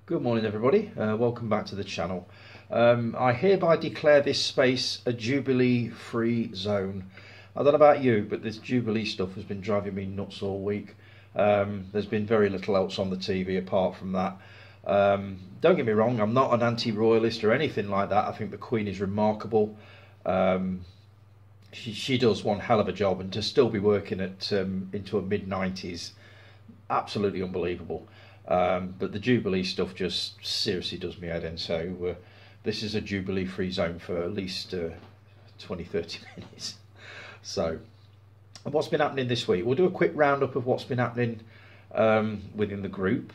Good morning everybody, welcome back to the channel. I hereby declare this space a Jubilee free zone. I don't know about you, but this Jubilee stuff has been driving me nuts all week. There's been very little else on the TV apart from that. Don't get me wrong, I'm not an anti-royalist or anything like that. I think the Queen is remarkable. She does one hell of a job, and to still be working at into her mid-90s, absolutely unbelievable. But the Jubilee stuff just seriously does me head in, so this is a Jubilee free zone for at least 20-30 minutes. So, and what's been happening this week? We'll do a quick roundup of what's been happening within the group.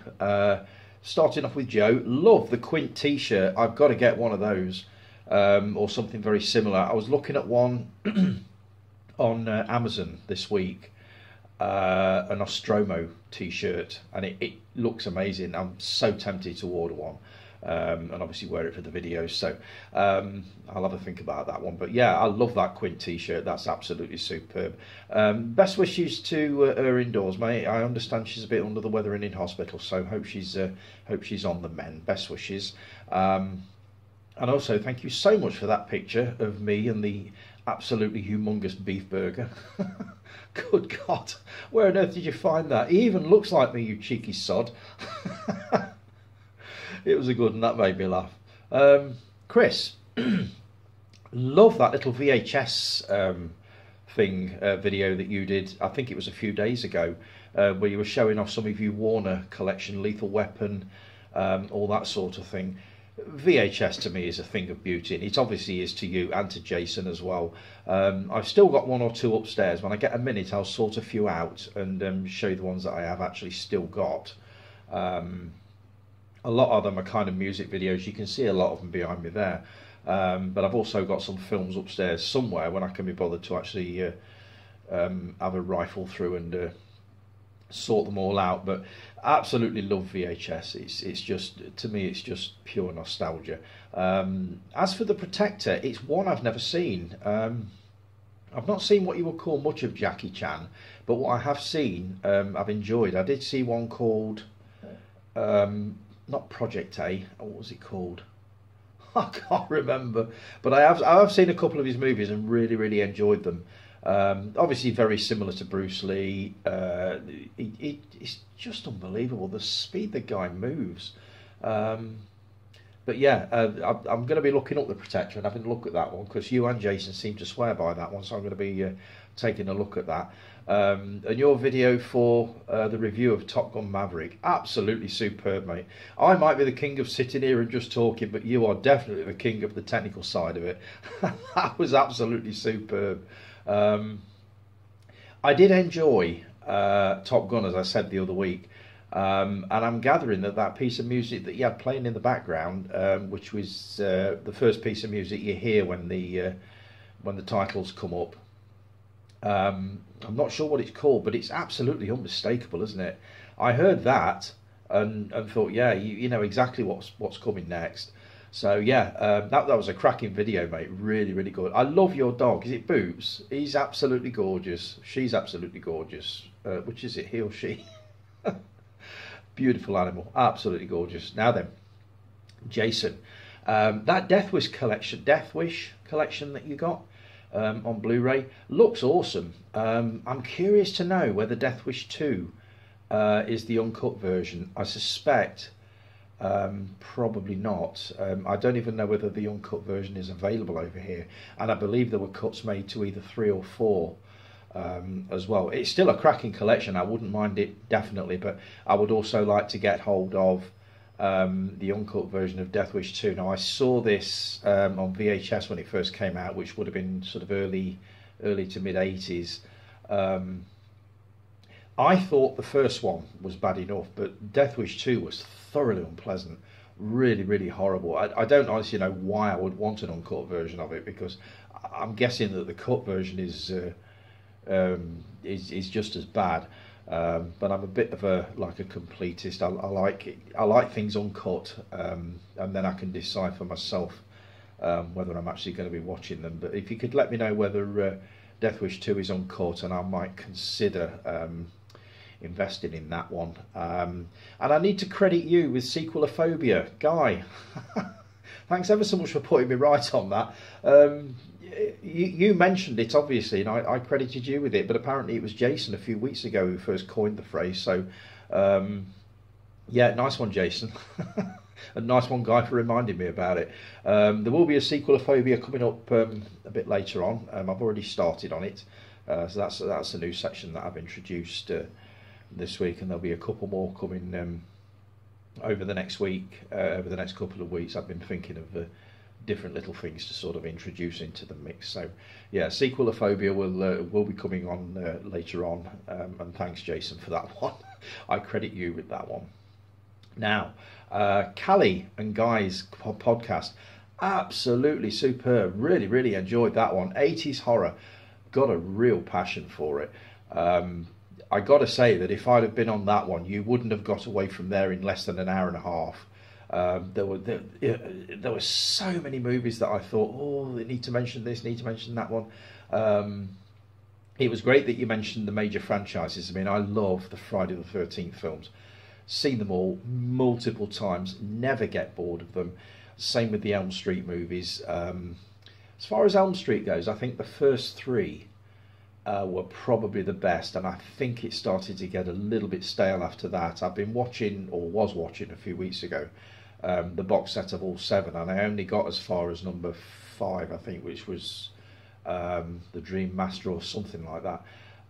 Starting off with Joe. Love the Quint t-shirt. I've got to get one of those, or something very similar. I was looking at one on Amazon this week. An Nostromo t-shirt, and it looks amazing. I'm so tempted to order one, and obviously wear it for the videos, so I'll have a think about that one. But yeah, I love that Quint t-shirt. That's absolutely superb. Best wishes to her indoors, mate. I understand she's a bit under the weather and in hospital, so hope she's on the mend. Best wishes. And also thank you so much for that picture of me and the absolutely humongous beef burger. Good God, where on earth did you find that? He even looks like me, you cheeky sod. It was a good one, that made me laugh. Chris, love that little VHS video that you did. I think it was a few days ago, where you were showing off some of your Warner collection, Lethal Weapon, all that sort of thing. VHS to me is a thing of beauty, and it obviously is to you and to Jason as well. I've still got one or two upstairs. When I get a minute, I'll sort a few out and show you the ones that I have actually still got. A lot of them are kind of music videos. You can see a lot of them behind me there, but I've also got some films upstairs somewhere when I can be bothered to actually have a rifle through and sort them all out. But absolutely love VHS. It's just, to me, it's just pure nostalgia. As for the Protector, it's one I've never seen. I've not seen what you would call much of Jackie Chan, but what I have seen, I've enjoyed. I did see one called not Project A. What was it called? I can't remember, but I have seen a couple of his movies and really enjoyed them. Obviously very similar to Bruce Lee. It's just unbelievable the speed the guy moves. But yeah, I'm going to be looking up the Protector and having a look at that one, because you and Jason seem to swear by that one, so I'm going to be taking a look at that. And your video for the review of Top Gun Maverick, absolutely superb, mate. I might be the king of sitting here and just talking, but you are definitely the king of the technical side of it. That was absolutely superb. I did enjoy Top Gun, as I said the other week, and I'm gathering that piece of music that you had playing in the background, which was the first piece of music you hear when the titles come up. I'm not sure what it's called, but it's absolutely unmistakable, isn't it? I heard that and thought, yeah, you know exactly what's coming next. So yeah, that was a cracking video, mate. Really good. I love your dog. Is it Boots? He's absolutely gorgeous. She's absolutely gorgeous. Which is it, he or she? Beautiful animal. Absolutely gorgeous. Now then, Jason, that Death Wish collection that you got on Blu-ray looks awesome. I'm curious to know whether Death Wish 2 is the uncut version. I suspect probably not. I don't even know whether the uncut version is available over here, and I believe there were cuts made to either 3 or 4 as well. It's still a cracking collection. I wouldn't mind it, definitely, but I would also like to get hold of the uncut version of Death Wish 2. Now, I saw this on VHS when it first came out, which would have been sort of early to mid 80s. I thought the first one was bad enough, but Death Wish 2 was thoroughly unpleasant, really horrible. I don't honestly know why I would want an uncut version of it, because I'm guessing that the cut version is just as bad. But I'm a bit of a completist. I like things uncut, and then I can decide for myself whether I'm actually going to be watching them. But if you could let me know whether Death Wish 2 is uncut, and I might consider invested in that one. And I need to credit you with Sequelophobia, Guy. Thanks ever so much for putting me right on that. You mentioned it, obviously, and I credited you with it, but apparently it was Jason a few weeks ago who first coined the phrase. So, yeah, nice one, Jason. A nice one, Guy, for reminding me about it. There will be a Sequelophobia coming up a bit later on. I've already started on it. So that's a new section that I've introduced this week, and there'll be a couple more coming over the next week, over the next couple of weeks. I've been thinking of different little things to sort of introduce into the mix. So yeah, Sequelophobia will be coming on later on, and thanks, Jason, for that one. I credit you with that one. Now, Callie and Guy's podcast, absolutely superb. Really, really enjoyed that one. 80s horror, got a real passion for it. I got to say that if I'd have been on that one, you wouldn't have got away from there in less than an hour and a half. There were so many movies that I thought, oh, they need to mention this, need to mention that one. It was great that you mentioned the major franchises. I mean, I love the Friday the 13th films. Seen them all multiple times, never get bored of them. Same with the Elm Street movies. As far as Elm Street goes, I think the first three were probably the best, and I think it started to get a little bit stale after that. I've been watching, or was watching a few weeks ago, the box set of all seven, and I only got as far as number 5, I think, which was The Dream Master or something like that.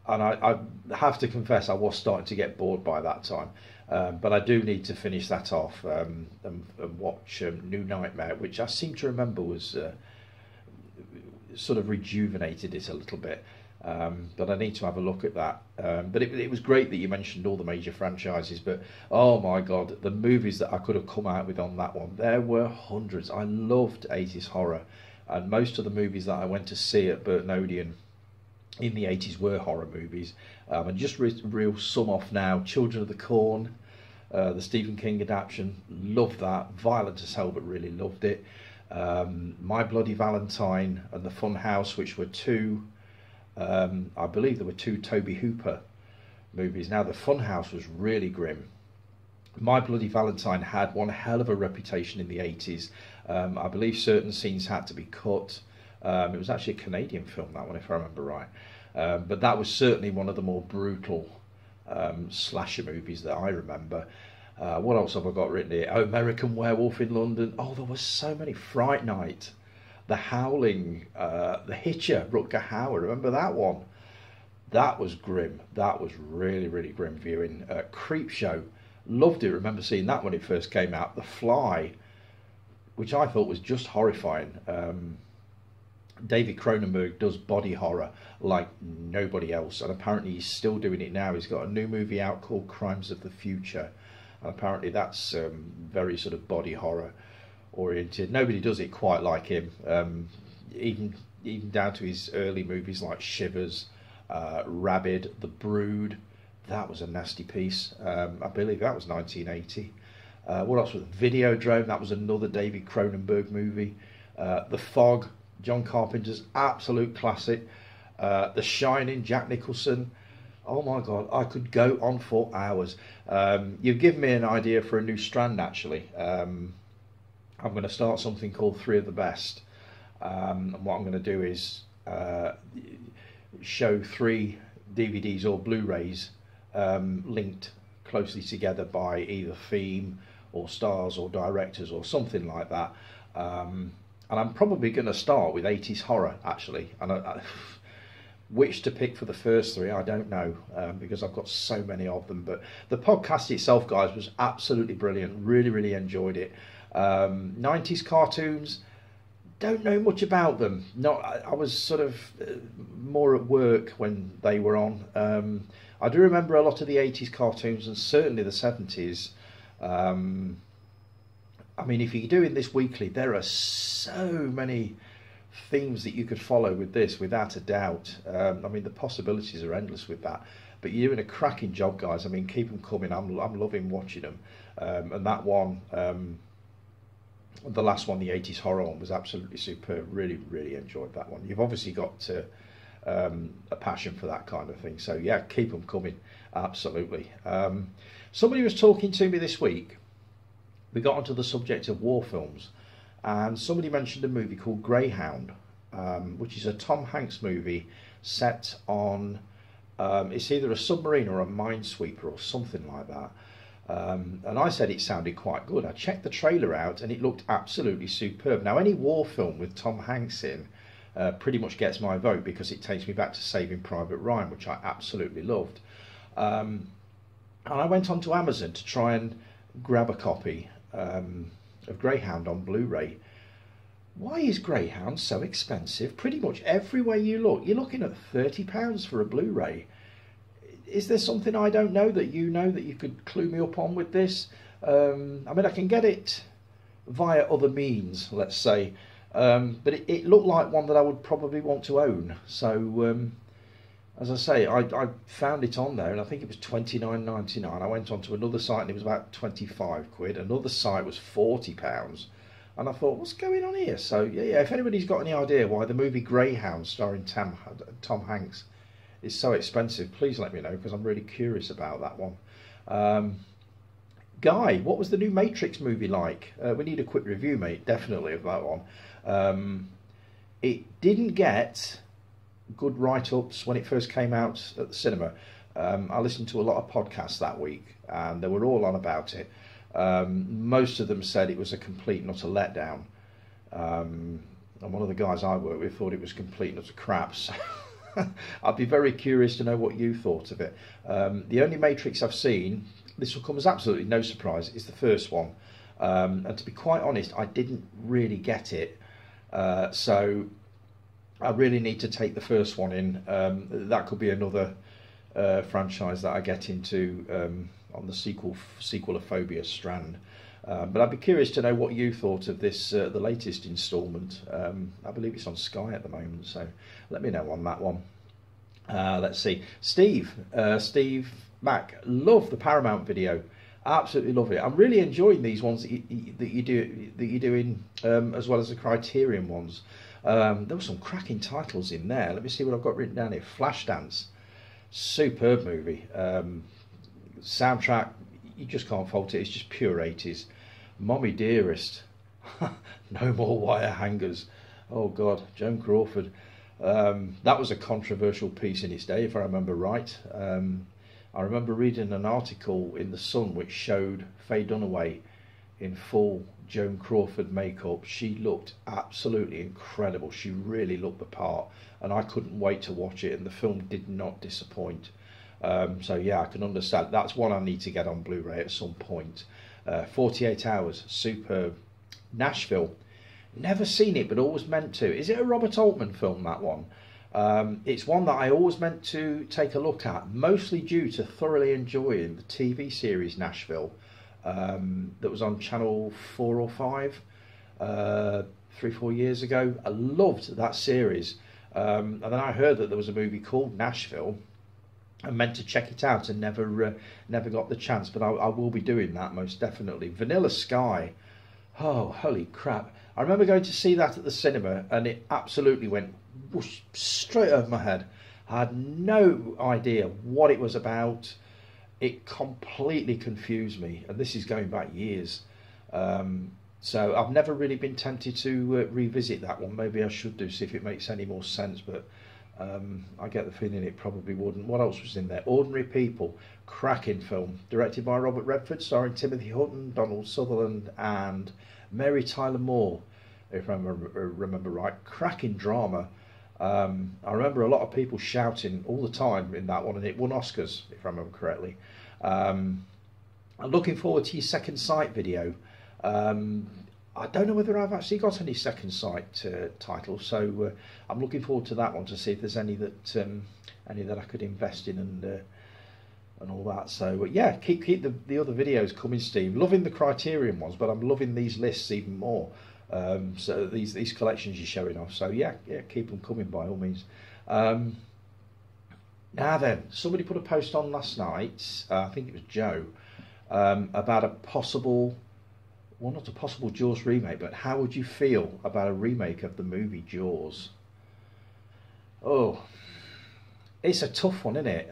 And I have to confess, I was starting to get bored by that time. But I do need to finish that off and watch New Nightmare, which I seem to remember was sort of rejuvenated it a little bit. But I need to have a look at that. But it was great that you mentioned all the major franchises. But oh my God, the movies that I could have come out with on that one, there were hundreds. I loved 80s horror, and most of the movies that I went to see at Burton Odeon in the 80s were horror movies. And just reel some off now. Children of the Corn, the Stephen King adaptation, loved that. Violent as hell, but really loved it. My Bloody Valentine and The Fun House, which were two, I believe there were 2 Tobe Hooper movies. Now, The Fun House was really grim. My Bloody Valentine had one hell of a reputation in the 80s. I believe certain scenes had to be cut. It was actually a Canadian film, that one, if I remember right. But that was certainly one of the more brutal slasher movies that I remember. What else have I got written here? Oh, American Werewolf in London. Oh, there were so many. Fright Night, The Howling, The Hitcher, Rutger Hauer. Remember that one? That was grim. That was really, really grim viewing. Creepshow, loved it. Remember seeing that when it first came out. The Fly, which I thought was just horrifying. David Cronenberg does body horror like nobody else, and apparently he's still doing it now. He's got a new movie out called Crimes of the Future, and apparently that's very sort of body horror oriented. Nobody does it quite like him, even down to his early movies like Shivers, Rabid, The Brood. That was a nasty piece. I believe that was 1980. What else was Videodrome? That was another David Cronenberg movie. The Fog, John Carpenter's absolute classic. The Shining, Jack Nicholson. Oh my God, I could go on for hours. You've given me an idea for a new strand, actually. I'm going to start something called 3 of the Best. And what I'm going to do is show 3 DVDs or Blu-rays linked closely together by either theme or stars or directors or something like that. And I'm probably going to start with 80s horror, actually. And which to pick for the first 3, I don't know, because I've got so many of them. But the podcast itself, guys, was absolutely brilliant. Really, really enjoyed it. 90s cartoons, don't know much about them. I was sort of more at work when they were on. I do remember a lot of the 80s cartoons, and certainly the 70s. I mean, if you're doing this weekly, there are so many themes that you could follow with this, without a doubt. I mean, the possibilities are endless with that. But you're doing a cracking job, guys. I mean, keep them coming. I'm loving watching them. And that one, the last one, the 80s horror one, was absolutely superb. Really, really enjoyed that one. You've obviously got a passion for that kind of thing. So yeah, keep them coming, absolutely. Somebody was talking to me this week. We got onto the subject of war films, and somebody mentioned a movie called Greyhound, which is a Tom Hanks movie set on, it's either a submarine or a minesweeper or something like that. And I said it sounded quite good. I checked the trailer out and it looked absolutely superb. Now, any war film with Tom Hanks in pretty much gets my vote, because it takes me back to Saving Private Ryan, which I absolutely loved. And I went onto Amazon to try and grab a copy of Greyhound on Blu-ray. Why is Greyhound so expensive? Pretty much everywhere you look, you're looking at £30 for a Blu-ray. Is there something I don't know that you could clue me up on with this? I mean, I can get it via other means, let's say, but it looked like one that I would probably want to own. So, as I say, I found it on there, and I think it was £29.99. I went on to another site and it was about 25 quid. Another site was £40. And I thought, what's going on here? So, yeah, if anybody's got any idea why the movie Greyhound starring Tom Hanks is so expensive, please let me know, because I'm really curious about that one. Guy, what was the new Matrix movie like? We need a quick review, mate, definitely, of that one. It didn't get good write-ups when it first came out at the cinema. I listened to a lot of podcasts that week, and they were all on about it. Most of them said it was a complete and utter letdown. And one of the guys I work with thought it was complete and utter crap. So I'd be very curious to know what you thought of it. The only Matrix I've seen, this will come as absolutely no surprise, is the first one. And to be quite honest, I didn't really get it. So I really need to take the first one in. That could be another franchise that I get into on the sequelophobia strand. But I'd be curious to know what you thought of this, the latest instalment. I believe it's on Sky at the moment, so let me know on that one. Let's see. Steve Mack, love the Paramount video. Absolutely love it. I'm really enjoying these ones that you're doing as well as the Criterion ones. There were some cracking titles in there. Let me see what I've got written down here. Flashdance, superb movie. Soundtrack, you just can't fault it. It's just pure 80s. Mommy Dearest, No More Wire Hangers. Oh God, Joan Crawford. That was a controversial piece in its day, if I remember right. I remember reading an article in The Sun which showed Faye Dunaway in full Joan Crawford makeup. She looked absolutely incredible. She really looked the part, and I couldn't wait to watch it, and the film did not disappoint. So yeah, I can understand. That's one I need to get on Blu-ray at some point. 48 Hours, superb. Nashville, never seen it but always meant to. Is it a Robert Altman film, that one? It's one that I always meant to take a look at, mostly due to thoroughly enjoying the TV series Nashville that was on Channel 4 or 5 3-4 years ago. I loved that series, and then I heard that there was a movie called Nashville. I meant to check it out and never got the chance, but I will be doing that most definitely. Vanilla Sky, oh holy crap! I remember going to see that at the cinema, and it absolutely went whoosh, straight over my head. I had no idea what it was about. It completely confused me, and this is going back years. So I've never really been tempted to revisit that one. Maybe I should do, see if it makes any more sense, but I get the feeling it probably wouldn't. What else was in there? Ordinary People, cracking film, directed by Robert Redford, starring Timothy Hutton, Donald Sutherland and Mary Tyler Moore, if I remember right. Cracking drama. I remember a lot of people shouting all the time in that one, and it won Oscars, if I remember correctly. I'm looking forward to your Second Sight video. I don't know whether I've actually got any Second Sight titles, so I'm looking forward to that one to see if there's any that I could invest in and all that. So yeah, keep the other videos coming, Steve. Loving the Criterion ones, but I'm loving these lists even more. So these collections you're showing off. So yeah, keep them coming by all means. Now then, somebody put a post on last night. I think it was Joe, about a possible. Well, not a possible Jaws remake, but how would you feel about a remake of the movie Jaws? Oh, it's a tough one, isn't it?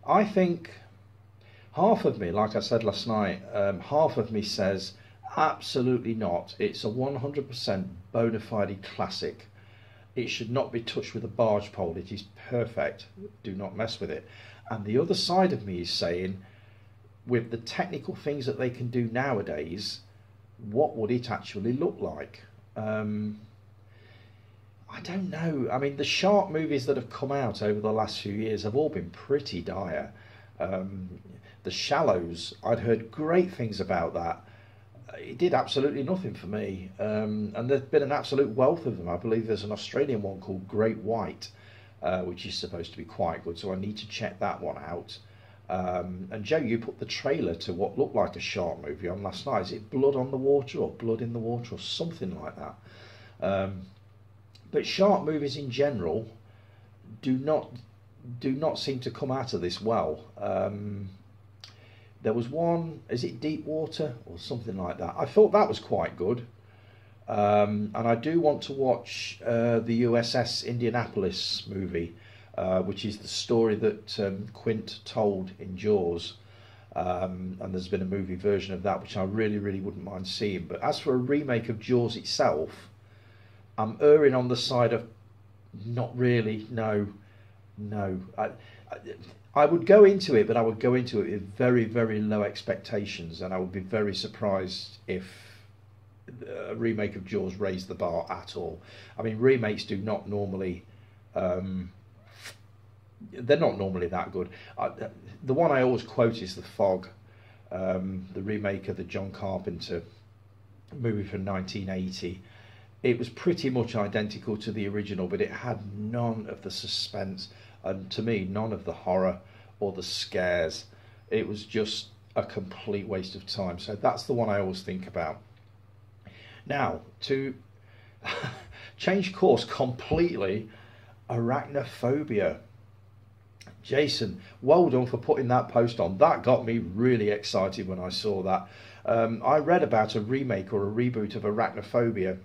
I think half of me, like I said last night, half of me says absolutely not. It's a 100% bona fide classic. It should not be touched with a barge pole. It is perfect. Do not mess with it. And the other side of me is saying, with the technical things that they can do nowadays, what would it actually look like? I don't know. I mean, the shark movies that have come out over the last few years have all been pretty dire. The Shallows, I'd heard great things about that. It did absolutely nothing for me. And there's been an absolute wealth of them. I believe there's an Australian one called Great White, which is supposed to be quite good, so I need to check that one out. And Joe, you put the trailer to what looked like a shark movie on last night. Is it Blood on the Water or Blood in the Water or something like that? But shark movies in general do not seem to come out of this well. There was one, is it Deep Water or something like that? I thought that was quite good. And I do want to watch the USS Indianapolis movie, which is the story that Quint told in Jaws. And there's been a movie version of that, which I really, really wouldn't mind seeing. But as for a remake of Jaws itself, I'm erring on the side of not really, no. I would go into it, but I would go into it with very, very low expectations, and I would be very surprised if a remake of Jaws raised the bar at all. I mean, remakes do not normally, they're not normally that good. The one I always quote is The Fog, the remake of the John Carpenter movie from 1980. It was pretty much identical to the original, but it had none of the suspense, and to me, none of the horror or the scares. It was just a complete waste of time. So that's the one I always think about. Now, to change course completely, Arachnophobia. Jason, well done for putting that post on. That got me really excited when I saw that. I read about a remake or a reboot of Arachnophobia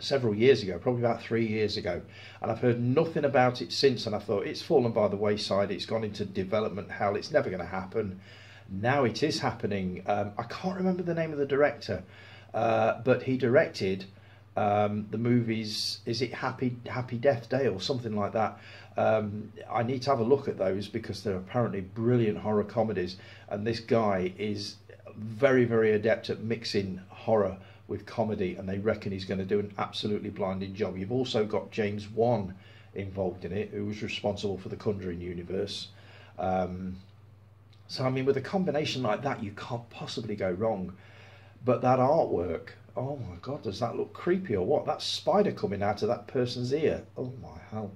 several years ago, probably about 3 years ago, and I've heard nothing about it since, and I thought it's fallen by the wayside, it's gone into development hell, it's never going to happen. Now it is happening. I can't remember the name of the director, but he directed the movies, is it Happy Death Day or something like that? I need to have a look at those because they're apparently brilliant horror comedies, and this guy is very, very adept at mixing horror with comedy, and they reckon he's going to do an absolutely blinding job. You've also got James Wan involved in it, who was responsible for the Conjuring universe. So I mean, with a combination like that, you can't possibly go wrong. But that artwork, oh my god, does that look creepy or what? That spider coming out of that person's ear, oh my hell.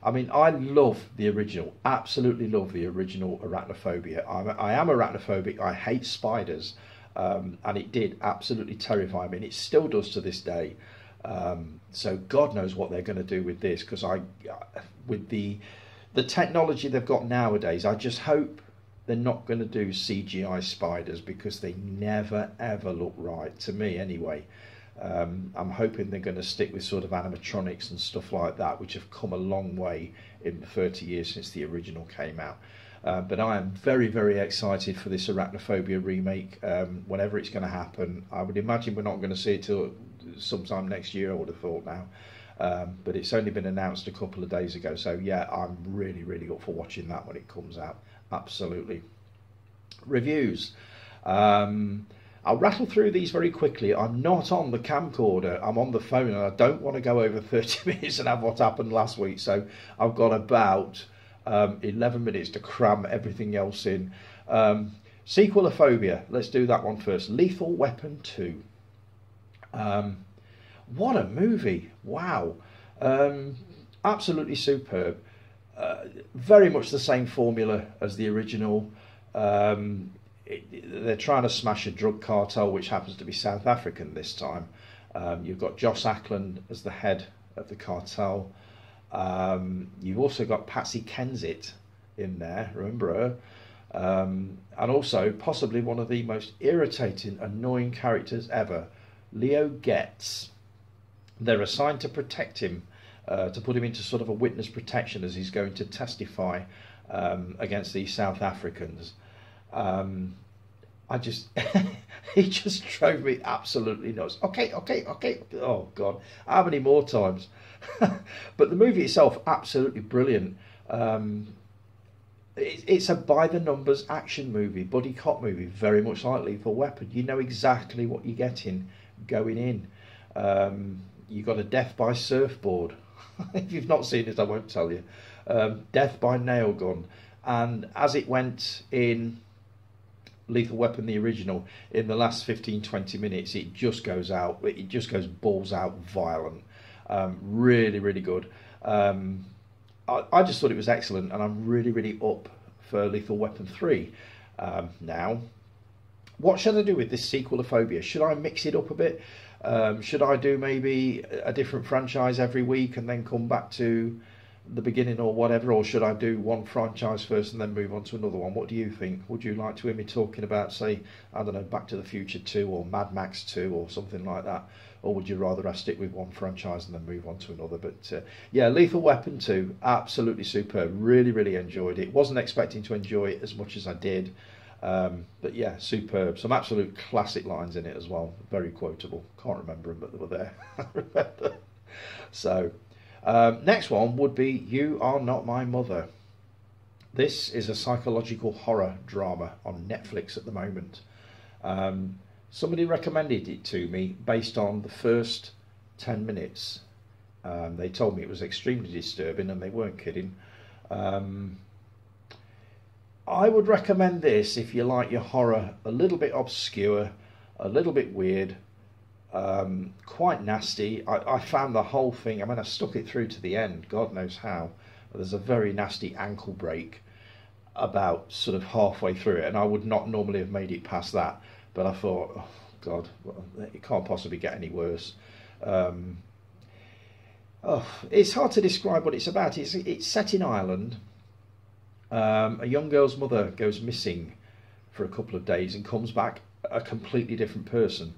I mean, I love the original, absolutely love the original Arachnophobia. I am arachnophobic, I hate spiders. And it did absolutely terrify me, and it still does to this day. So God knows what they're going to do with this, because with the technology they've got nowadays, I just hope they're not going to do CGI spiders, because they never ever look right to me anyway. I'm hoping they're going to stick with sort of animatronics and stuff like that, which have come a long way in the 30 years since the original came out. But I am very, very excited for this Arachnophobia remake, whenever it's going to happen. I would imagine we're not going to see it till sometime next year, I would have thought now. But it's only been announced a couple of days ago, so yeah, I'm really, really up for watching that when it comes out. Absolutely. Reviews. I'll rattle through these very quickly. I'm not on the camcorder, I'm on the phone, and I don't want to go over 30 minutes and have what happened last week, so I've got about 11 minutes to cram everything else in. Sequelophobia, let's do that one first. Lethal Weapon 2. What a movie, wow. Absolutely superb. Very much the same formula as the original. They're trying to smash a drug cartel, which happens to be South African this time. You've got Joss Ackland as the head of the cartel. You've also got Patsy Kensit in there, remember her? And also possibly one of the most irritating, annoying characters ever, Leo Getz. They're assigned to protect him to put him into sort of a witness protection as he's going to testify against these South Africans. I just, he just drove me absolutely nuts. Okay. Oh God, how many more times? But the movie itself, absolutely brilliant. It's a by the numbers action movie, buddy cop movie, very much like Lethal Weapon. You know exactly what you're getting going in. You got a death by surfboard. If you've not seen it, I won't tell you. Death by nail gun, and as it went in Lethal Weapon, the original, in the last 15-20 minutes, it just goes out. It just goes balls out violent. Really, really good. I just thought it was excellent, and I'm really, really up for Lethal Weapon 3. Now, what should I do with this sequelophobia? Should I mix it up a bit? Should I do maybe a different franchise every week and then come back to the beginning or whatever, or should I do one franchise first and then move on to another one? What do you think? Would you like to hear me talking about, say, I don't know, Back to the Future 2 or Mad Max 2 or something like that? Or would you rather I stick with one franchise and then move on to another? But yeah, Lethal Weapon 2, absolutely superb. Really, really enjoyed it. Wasn't expecting to enjoy it as much as I did. But yeah, superb. Some absolute classic lines in it as well. Very quotable. Can't remember them, but they were there. I remember. So, next one would be You Are Not My Mother. This is a psychological horror drama on Netflix at the moment. Somebody recommended it to me based on the first 10 minutes. They told me it was extremely disturbing, and they weren't kidding. I would recommend this if you like your horror a little bit obscure, a little bit weird, quite nasty. I found the whole thing, I mean, I stuck it through to the end, God knows how. There's a very nasty ankle break about sort of halfway through it, and I would not normally have made it past that, but I thought, oh God, it can't possibly get any worse. It's hard to describe what it's about. It's set in Ireland. A young girl's mother goes missing for a couple of days and comes back a completely different person.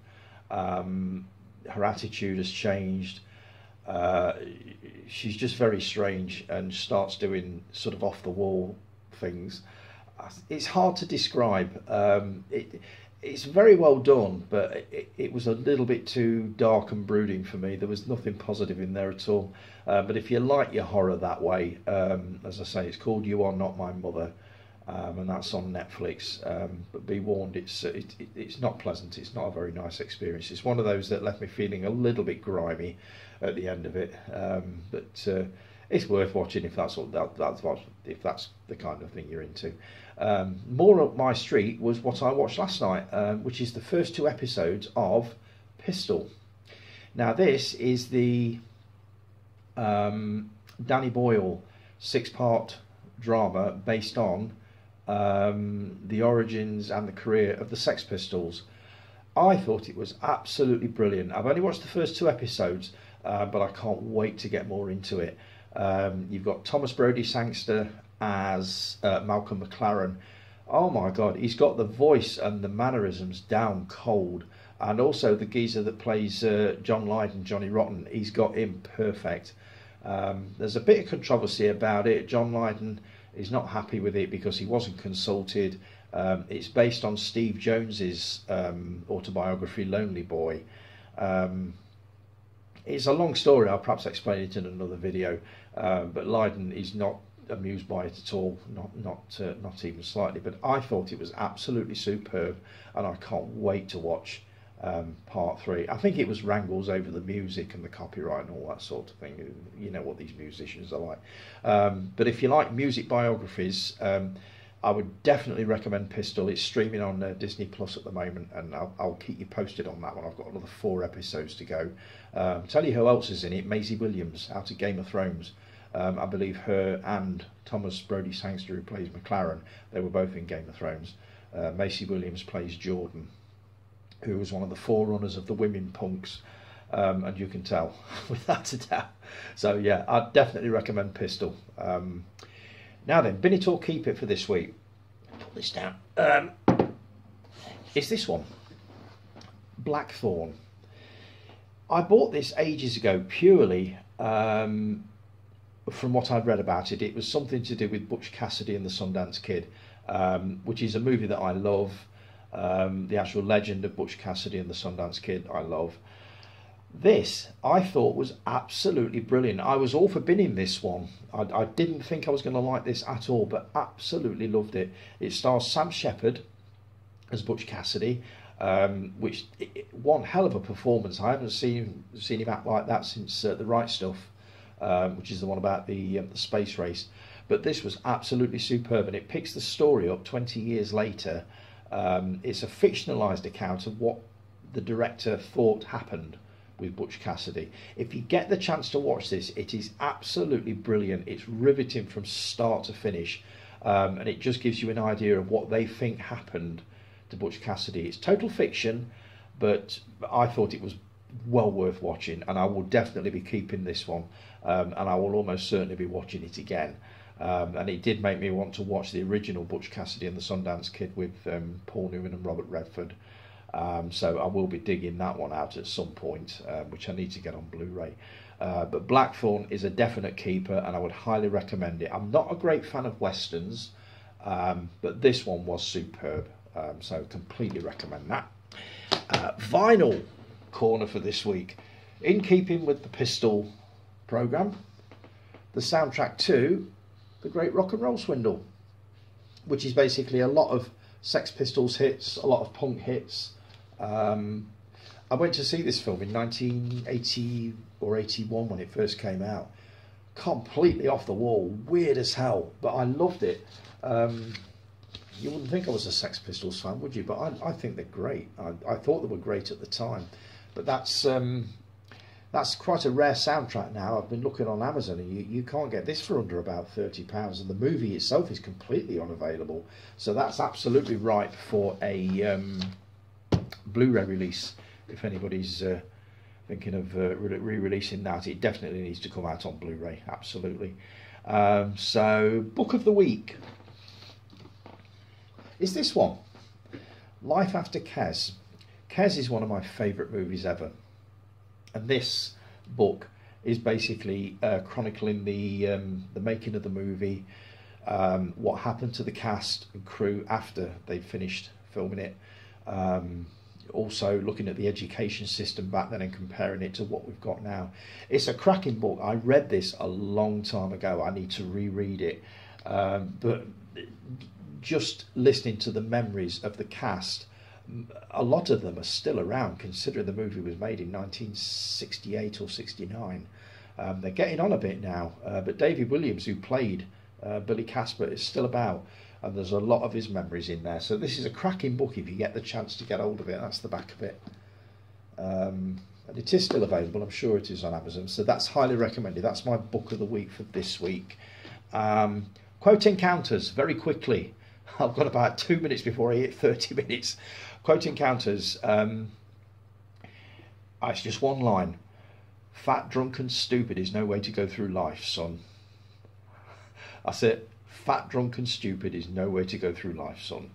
Her attitude has changed. She's just very strange and starts doing sort of off the wall things. It's hard to describe. It's very well done, but it was a little bit too dark and brooding for me. There was nothing positive in there at all. But if you like your horror that way, as I say, it's called You Are Not My Mother, and that's on Netflix. But be warned, it's not pleasant. It's not a very nice experience. It's one of those that left me feeling a little bit grimy at the end of it. But it's worth watching if that's if that's the kind of thing you're into. More up my street was what I watched last night, which is the first 2 episodes of Pistol. Now this is the Danny Boyle 6-part drama based on the origins and the career of the Sex Pistols. I thought it was absolutely brilliant. I've only watched the first 2 episodes, but I can't wait to get more into it. You've got Thomas Brodie Sangster as Malcolm McLaren. Oh my God, he's got the voice and the mannerisms down cold. And also the geezer that plays John Lydon, Johnny Rotten, he's got him perfect. There's a bit of controversy about it. John Lydon is not happy with it because he wasn't consulted. It's based on Steve Jones's autobiography, Lonely Boy. It's a long story. I'll perhaps explain it in another video. But Lydon is not amused by it at all, not even slightly. But I thought it was absolutely superb, and I can't wait to watch part 3. I think it was wrangles over the music and the copyright and all that sort of thing. You know what these musicians are like. But if you like music biographies, I would definitely recommend Pistol. It's streaming on Disney Plus at the moment, and I'll keep you posted on that one. I've got another 4 episodes to go. Tell you who else is in it. Maisie Williams, out of Game of Thrones. I believe her and Thomas Brodie Sangster, who plays McLaren, they were both in Game of Thrones. Maisie Williams plays Jordan, who was one of the forerunners of the women punks, and you can tell without a doubt. So yeah, I'd definitely recommend Pistol. Now then, bin it or keep it for this week. Put this down. It's this one, Blackthorn. I bought this ages ago purely from what I've read about it, it was something to do with Butch Cassidy and the Sundance Kid, which is a movie that I love. The actual legend of Butch Cassidy and the Sundance Kid, I love. This, I thought, was absolutely brilliant. I was all for binning this one. I didn't think I was going to like this at all, but absolutely loved it. It stars Sam Shepard as Butch Cassidy, which one hell of a performance. I haven't seen him act like that since The Right Stuff, which is the one about the space race. But this was absolutely superb, and it picks the story up 20 years later. It's a fictionalised account of what the director thought happened with Butch Cassidy. If you get the chance to watch this, it is absolutely brilliant. It's riveting from start to finish, and it just gives you an idea of what they think happened to Butch Cassidy. It's total fiction, but I thought it was well worth watching, and I will definitely be keeping this one, and I will almost certainly be watching it again. And it did make me want to watch the original Butch Cassidy and the Sundance Kid with Paul Newman and Robert Redford. So I will be digging that one out at some point, which I need to get on Blu-ray. But Blackthorn is a definite keeper, and I would highly recommend it. I'm not a great fan of westerns, but this one was superb. So completely recommend that. Vinyl corner for this week. In keeping with the Pistol programme, the soundtrack to The Great Rock and Roll Swindle, which is basically a lot of Sex Pistols hits, a lot of punk hits. I went to see this film in 1980 or 81 when it first came out. Completely off the wall, weird as hell, but I loved it. You wouldn't think I was a Sex Pistols fan, would you? But I think they're great. I thought they were great at the time. But that's quite a rare soundtrack now. I've been looking on Amazon, and you can't get this for under about £30, and the movie itself is completely unavailable. So that's absolutely ripe for a Blu-ray release. If anybody's thinking of re-releasing that, it definitely needs to come out on Blu-ray, absolutely. So, Book of the Week is this one, Life After Kes. Kes is one of my favourite movies ever. And this book is basically chronicling the making of the movie, what happened to the cast and crew after they finished filming it. Also looking at the education system back then and comparing it to what we've got now. It's a cracking book. I read this a long time ago. I need to reread it. But just listening to the memories of the cast, a lot of them are still around, considering the movie was made in 1968 or 69. They're getting on a bit now, but David Williams, who played Billy Casper, is still about, and there's a lot of his memories in there. So this is a cracking book if you get the chance to get hold of it. That's the back of it. And it is still available. I'm sure it is on Amazon. So that's highly recommended. That's my book of the week for this week. Quote Encounters, very quickly. I've got about 2 minutes before I hit 30 minutes. Quote Encounters, it's just one line. Fat, drunk and stupid is no way to go through life, son. That's it. Fat, drunk and stupid is no way to go through life, son.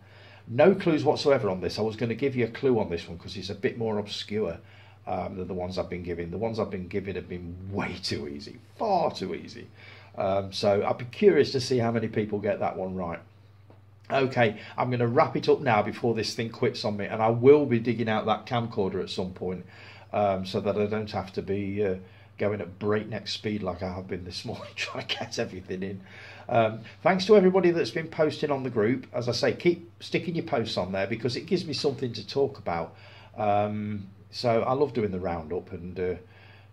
No clues whatsoever on this. I was going to give you a clue on this one because it's a bit more obscure than the ones I've been giving. The ones I've been giving have been way too easy. Far too easy. So I'd be curious to see how many people get that one right. Okay, I'm going to wrap it up now before this thing quits on me, and I will be digging out that camcorder at some point so that I don't have to be going at breakneck speed like I have been this morning trying to get everything in. Thanks to everybody that's been posting on the group. As I say, keep sticking your posts on there because it gives me something to talk about. So I love doing the roundup and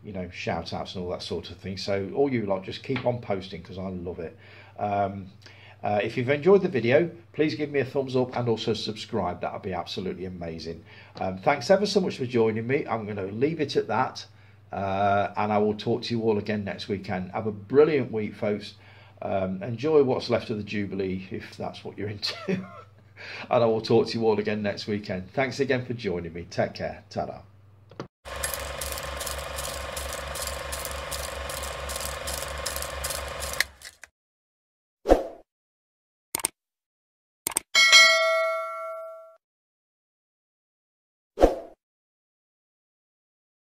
you know, shout outs and all that sort of thing. So all you lot, just keep on posting because I love it. If you've enjoyed the video, please give me a thumbs up and also subscribe. That would be absolutely amazing. Thanks ever so much for joining me. I'm going to leave it at that, and I will talk to you all again next weekend. Have a brilliant week, folks. Enjoy what's left of the Jubilee, if that's what you're into. And I will talk to you all again next weekend. Thanks again for joining me. Take care. Ta-da.